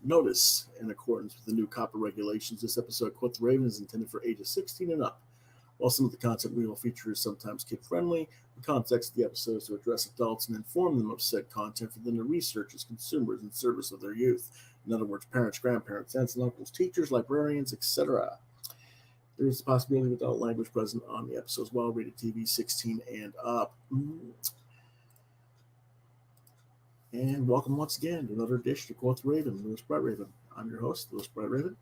Notice, in accordance with the new copper regulations, this episode of Quoth is intended for ages 16 and up. While some of the content we will feature is sometimes kid-friendly, the context of the episode is to address adults and inform them of said content for them to research as consumers in service of their youth. In other words, parents, grandparents, aunts and uncles, teachers, librarians, etc. There is a possibility of adult language present on the episode as well, rated TV 16 and up. And welcome once again to another edition of Quoth Raven, Lewis Bright Raven. I'm your host, Lewis Bright Raven,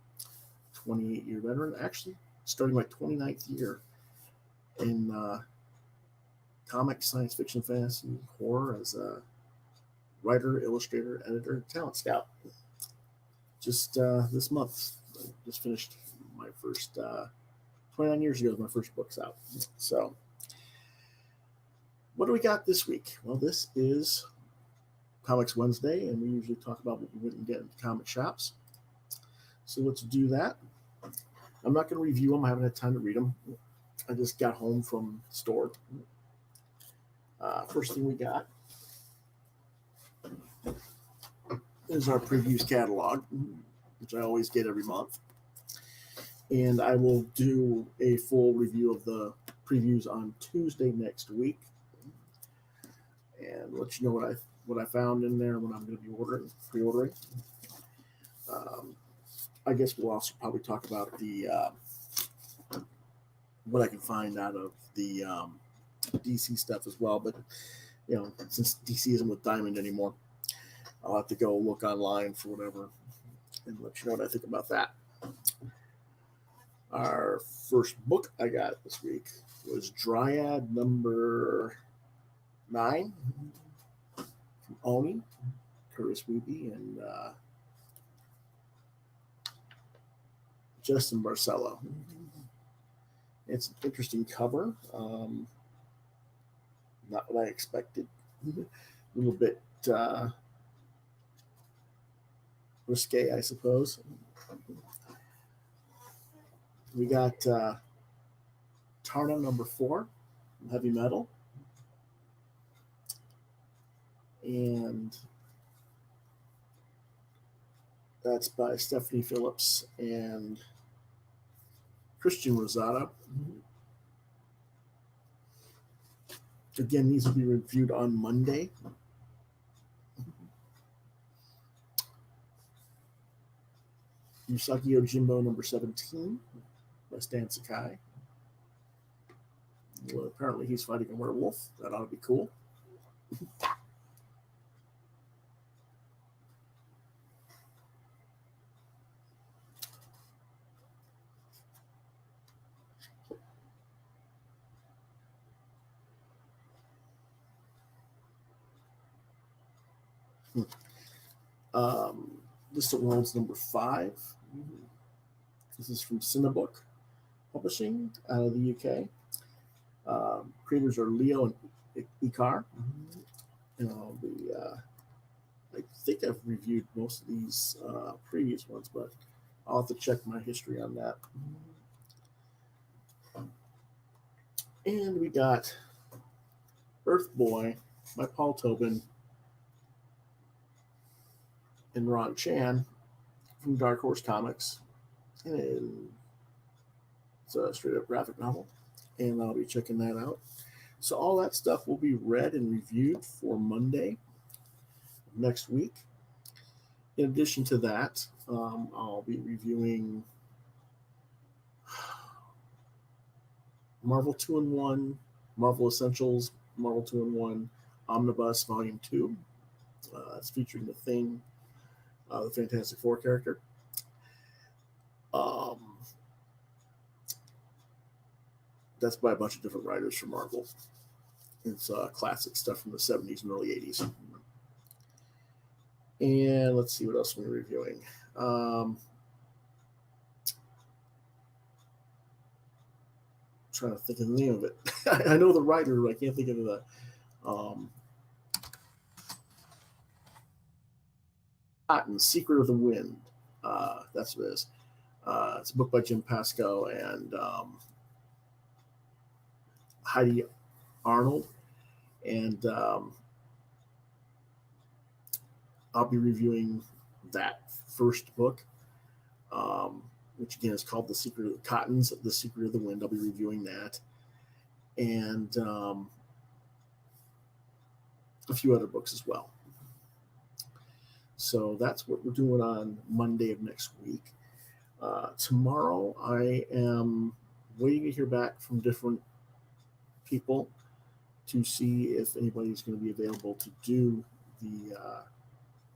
28-year veteran, actually starting my 29th year in comics, science fiction, fantasy, horror as a writer, illustrator, editor, talent scout. Just this month, I just finished my first, 29 years ago, my first book's out. So, what do we got this week? Well, this is Comics Wednesday, and we usually talk about what we went and get in comic shops. So let's do that. I'm not going to review them. I haven't had time to read them. I just got home from the store. First thing we got is our previews catalog, which I always get every month. And I will do a full review of the previews on Tuesday next week, and let you know what I found in there, what I'm going to be pre-ordering. I guess we'll also probably talk about the what I can find out of the DC stuff as well. But since DC isn't with Diamond anymore, I'll have to go look online for whatever and let you know what I think about that. Our first book I got this week was Dryad number 9. Oni, Curtis Weeby, and Justin Barcelo. It's an interesting cover. Not what I expected. A little bit risque, I suppose. We got Tarna number 4, Heavy Metal. And that's by Stephanie Phillips and Christian Rosado. Again, these will be reviewed on Monday. Yusaki Yojimbo number 17 by Stan Sakai. Well, apparently he's fighting a werewolf. That ought to be cool. Distant Worlds number 5. This is from Cinebook Publishing out of the UK. Creators are Leo and Ikar. I think I've reviewed most of these previous ones, but I'll have to check my history on that. And we got Earth Boy by Paul Tobin and Ron Chan from Dark Horse Comics. And it's a straight-up graphic novel, and I'll be checking that out. So all that stuff will be read and reviewed for Monday next week. In addition to that, I'll be reviewing Marvel 2-in-1, Marvel Essentials, Marvel 2-in-1 Omnibus Volume 2. It's featuring The Thing, the Fantastic Four character. That's by a bunch of different writers from Marvel. It's classic stuff from the 70s and early 80s. And let's see what else we're reviewing. Trying to think of the name of it. I know the writer, but I can't think of the Cotton, Secret of the Wind. That's what it is. It's a book by Jim Pasco and Heidi Arnold. And I'll be reviewing that first book, which again is called The Secret of Cotton's The Secret of the Wind. I'll be reviewing that. And a few other books as well. So that's what we're doing on Monday of next week. Tomorrow, I am waiting to hear back from different people to see if anybody's going to be available to do the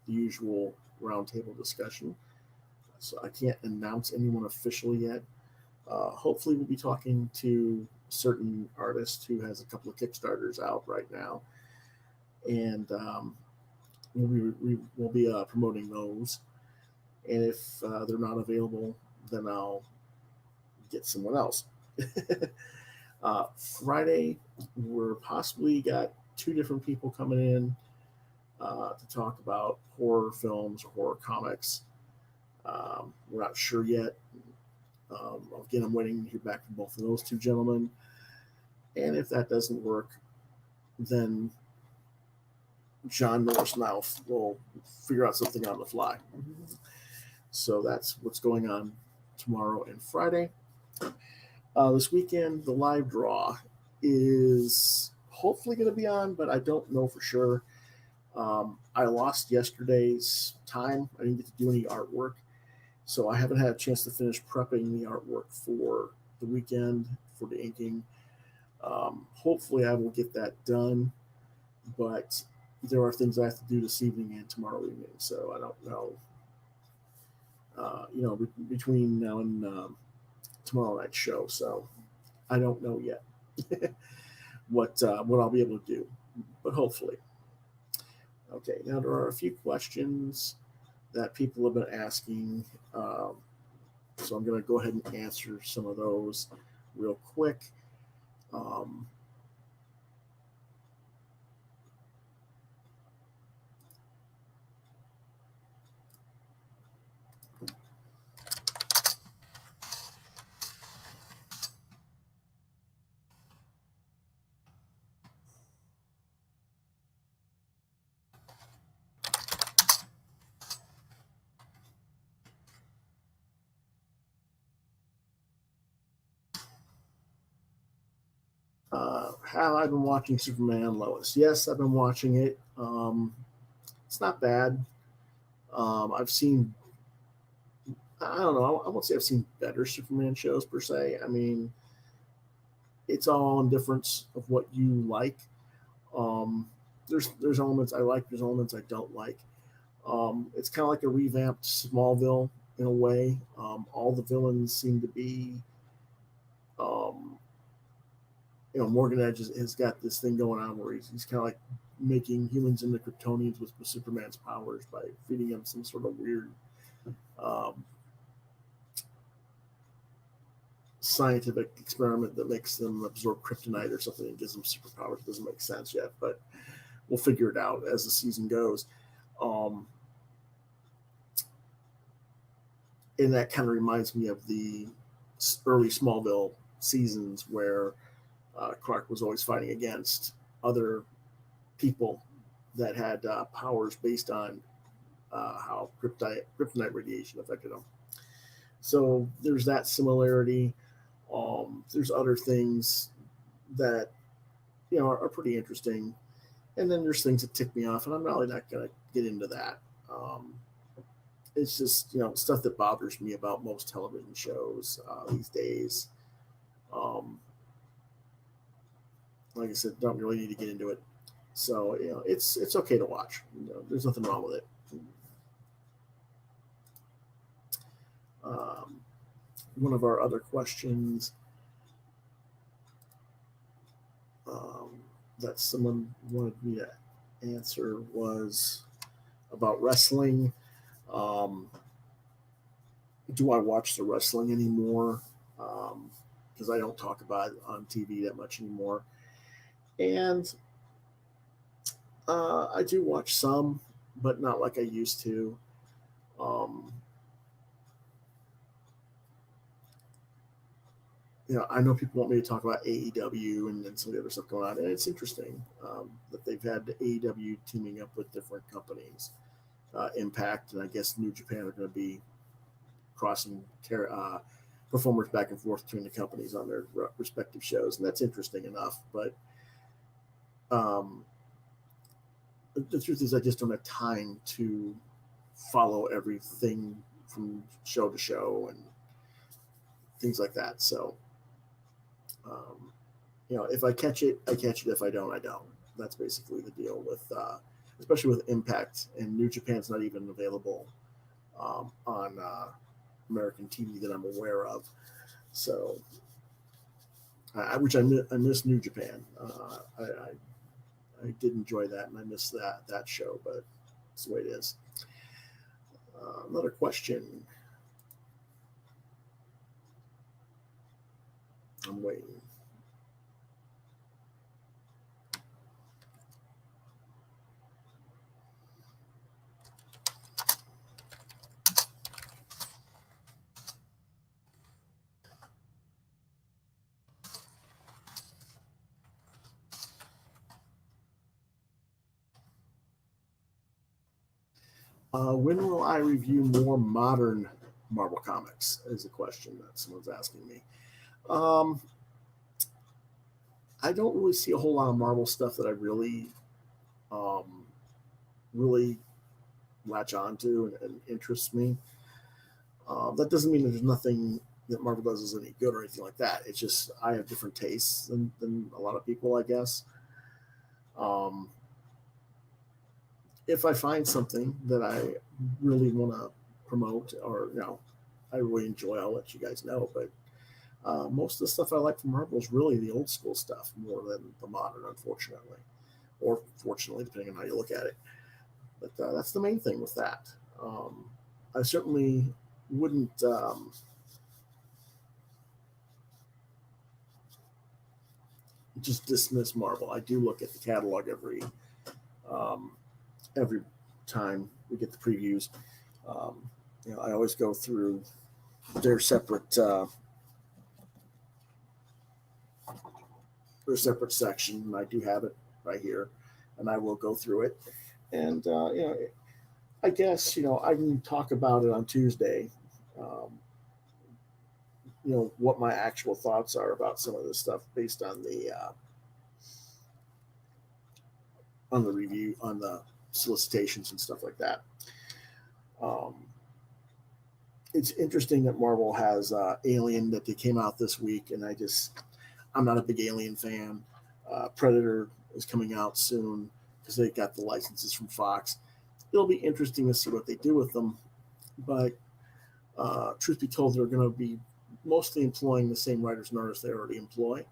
usual roundtable discussion. So I can't announce anyone officially yet. Hopefully, we'll be talking to a certain artist who has a couple of Kickstarters out right now, and we'll be promoting those. And if they're not available, then I'll get someone else. Friday, we're possibly got 2 different people coming in to talk about horror films or horror comics. We're not sure yet. Again, I'm waiting to hear back from both of those 2 gentlemen. And if that doesn't work, then John Norris and I will figure out something on the fly. So that's what's going on tomorrow and Friday. This weekend, the live draw is hopefully going to be on, but I don't know for sure. I lost yesterday's time. I didn't get to do any artwork, so I haven't had a chance to finish prepping the artwork for the weekend for the inking. Hopefully, I will get that done, but there are things I have to do this evening and tomorrow evening, so I don't know. Between now and tomorrow night's show, so I don't know yet what I'll be able to do, but hopefully. Okay, now there are a few questions that people have been asking, so I'm going to go ahead and answer some of those real quick. Have I been watching Superman Lois? Yes, I've been watching it. It's not bad. I've seen, I don't know, I won't say I've seen better Superman shows per se. I mean, it's all in difference of what you like. There's elements I like, there's elements I don't like. It's kind of like a revamped Smallville in a way. All the villains seem to be Morgan Edge has got this thing going on where he's kind of like making humans into Kryptonians with Superman's powers by feeding him some sort of weird scientific experiment that makes them absorb kryptonite or something and gives them superpowers. It doesn't make sense yet, but we'll figure it out as the season goes. And that kind of reminds me of the early Smallville seasons where Clark was always fighting against other people that had powers based on how kryptonite radiation affected them. So there's that similarity. There's other things that are pretty interesting, and then there's things that tick me off, and I'm really not going to get into that. It's just stuff that bothers me about most television shows these days. Like I said, don't really need to get into it. So it's okay to watch. There's nothing wrong with it. One of our other questions that someone wanted me to answer was about wrestling. Do I watch the wrestling anymore? Because I don't talk about it on TV that much anymore. And I do watch some, but not like I used to. I know people want me to talk about AEW and some of the other stuff going on, and it's interesting that they've had AEW teaming up with different companies. Impact and I guess New Japan are going to be crossing performers back and forth between the companies on their respective shows, and that's interesting enough. But um, the truth is, I just don't have time to follow everything from show to show and things like that. So, um, if I catch it, I catch it. If I don't, I don't. That's basically the deal with, especially with Impact, and New Japan's not even available on American TV that I'm aware of. So, I miss New Japan. I did enjoy that, and I miss that show, but it's the way it is. Another question. I'm waiting. When will I review more modern Marvel comics? Is a question that someone's asking me. Um, I don't really see a whole lot of Marvel stuff that I um, really latch onto and interests me. That doesn't mean that there's nothing that Marvel does is any good or anything like that. It's just I have different tastes than a lot of people, I guess. Um, if I find something that I really want to promote or I really enjoy, I'll let you guys know. But most of the stuff I like from Marvel is really the old school stuff more than the modern, unfortunately, or fortunately, depending on how you look at it. But that's the main thing with that. I certainly wouldn't just dismiss Marvel. I do look at the catalog um, every time we get the previews. Um, I always go through their separate section, and I do have it right here, and I will go through it. And I guess I can talk about it on Tuesday. Um, what my actual thoughts are about some of this stuff based on the review, on the solicitations and stuff like that. Um, it's interesting that Marvel has Alien that they came out this week, and I'm not a big Alien fan. Predator is coming out soon because they got the licenses from Fox. It'll be interesting to see what they do with them, but truth be told, they're going to be mostly employing the same writers and artists they already employ,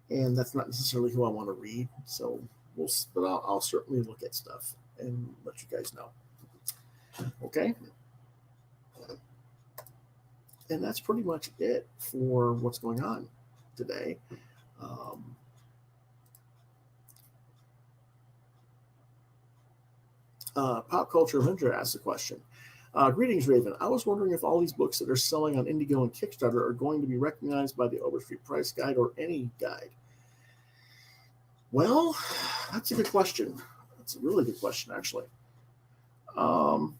and that's not necessarily who I want to read. So but I'll certainly look at stuff and let you guys know. Okay, and that's pretty much it for what's going on today. Um, Pop Culture Avenger asks a question. Greetings, Raven. I was wondering if all these books that are selling on Indigo and Kickstarter are going to be recognized by the Overstreet Price Guide or any guide. Well, that's a good question. That's a really good question, actually. I'm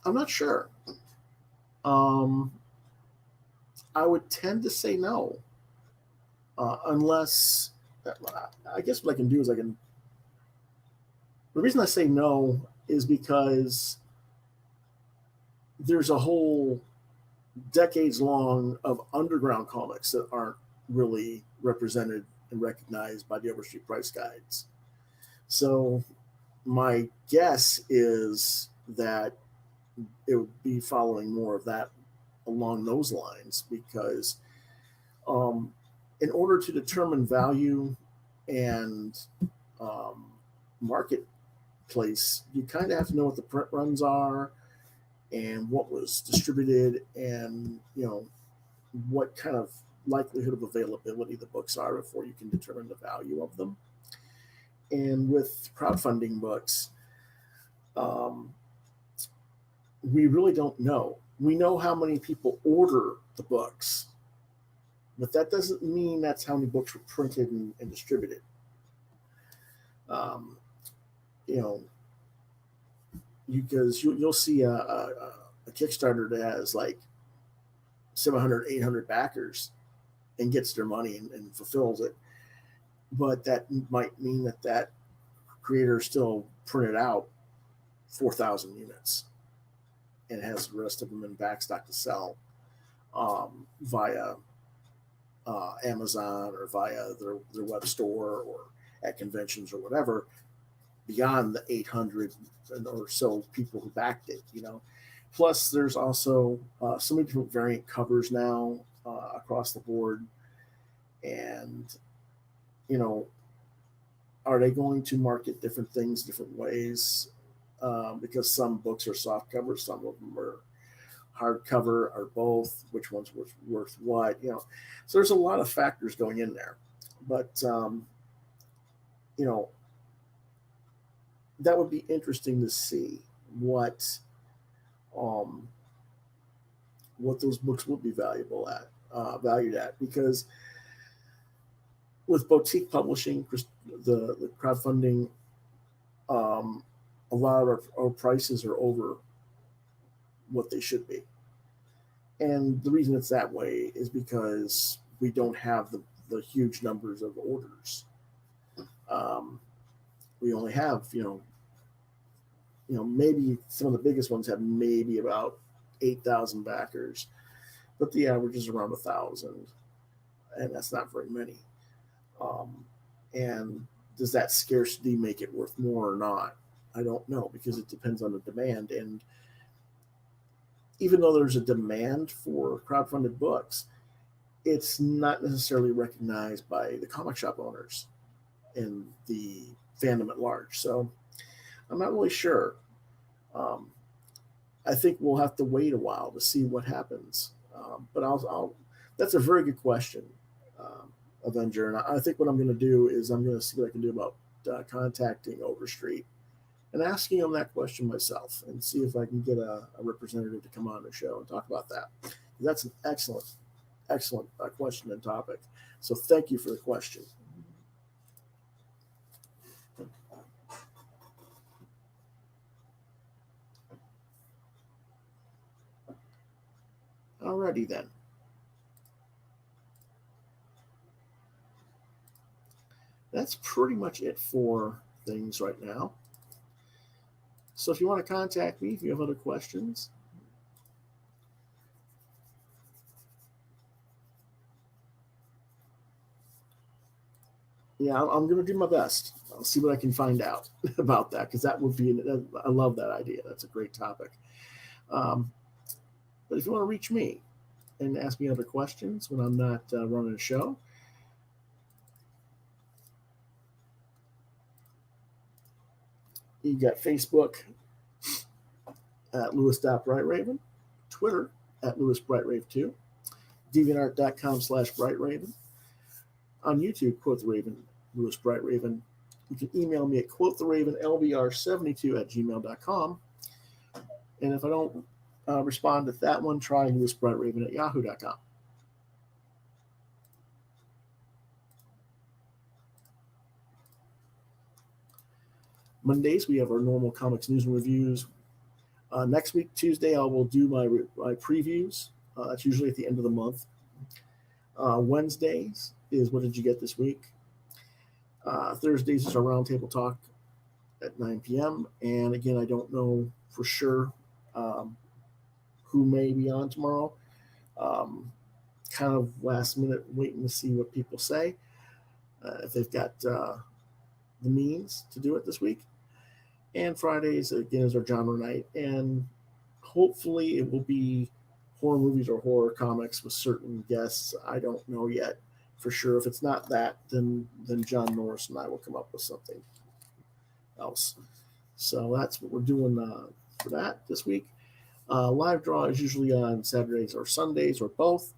not sure. I would tend to say no, unless I guess what I can do is the reason I say no is because there's a whole decades long of underground comics that aren't really represented and recognized by the Overstreet Price Guides. So my guess is that it would be following more of that along those lines, because in order to determine value and marketplace, you kind of have to know what the print runs are and what was distributed, and what kind of likelihood of availability the books are before you can determine the value of them. And with crowdfunding books, we really don't know. We know how many people order the books, but that doesn't mean that's how many books were printed and distributed. Um, you know, because you'll see a Kickstarter that has like 700, 800 backers and gets their money and fulfills it. But that might mean that creator still printed out 4,000 units and has the rest of them in backstock to sell via Amazon or via their web store or at conventions or whatever, beyond the 800 or so people who backed it, you know. Plus, there's also so many different variant covers now across the board. And, you know, are they going to market different things different ways? Because some books are soft cover, some of them are hardcover, or both. Which one's worth what? You know, so there's a lot of factors going in there. But you know, that would be interesting to see um, what those books would be valued at, because with boutique publishing, the crowdfunding, um, a lot of our prices are over what they should be. And the reason it's that way is because we don't have the huge numbers of orders. Um, we only have, maybe some of the biggest ones have maybe about 8,000 backers, but the average is around 1,000, and that's not very many. Um, and does that scarcity make it worth more or not? I don't know, because it depends on the demand. And even though there's a demand for crowdfunded books, it's not necessarily recognized by the comic shop owners and the fandom at large. So I'm not really sure. Um, I think we'll have to wait a while to see what happens. But that's a very good question, Avenger. And I think what I'm going to do is I'm going to see what I can do about contacting Overstreet and asking them that question myself and see if I can get a representative to come on the show and talk about that. That's an excellent question and topic. So thank you for the question. Alrighty then. That's pretty much it for things right now. So if you want to contact me, if you have other questions, yeah, I'm going to do my best. I'll see what I can find out about that, because that would be, I love that idea. That's a great topic. But if you want to reach me and ask me other questions when I'm not running a show, you got Facebook at Lewis.BrightRaven, Twitter at LewisBrightRave2, DeviantArt.com/BrightRaven, on YouTube, Quoth the Raven, Lewis Bright Raven. You can email me at quotheravenlbr72@gmail.com. And if I don't respond to that one, try lewisbrightraven@yahoo.com. Mondays, we have our normal comics news and reviews. Next week, Tuesday, I will do my previews. That's usually at the end of the month. Wednesdays is what did you get this week? Thursdays is our roundtable talk at 9 p.m. And again, I don't know for sure who may be on tomorrow. Kind of last minute waiting to see what people say, if they've got the means to do it this week. And Fridays, again, is our genre night. And hopefully it will be horror movies or horror comics with certain guests. I don't know yet for sure. If it's not that, then John Norris and I will come up with something else. So that's what we're doing for that this week. Live draw is usually on Saturdays or Sundays or both.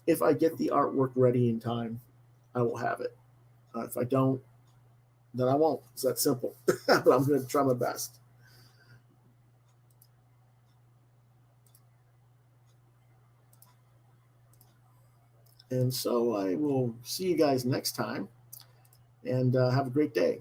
If I get the artwork ready in time, I will have it. If I don't, then I won't. It's that simple. But I'm going to try my best. And so I will see you guys next time, and have a great day.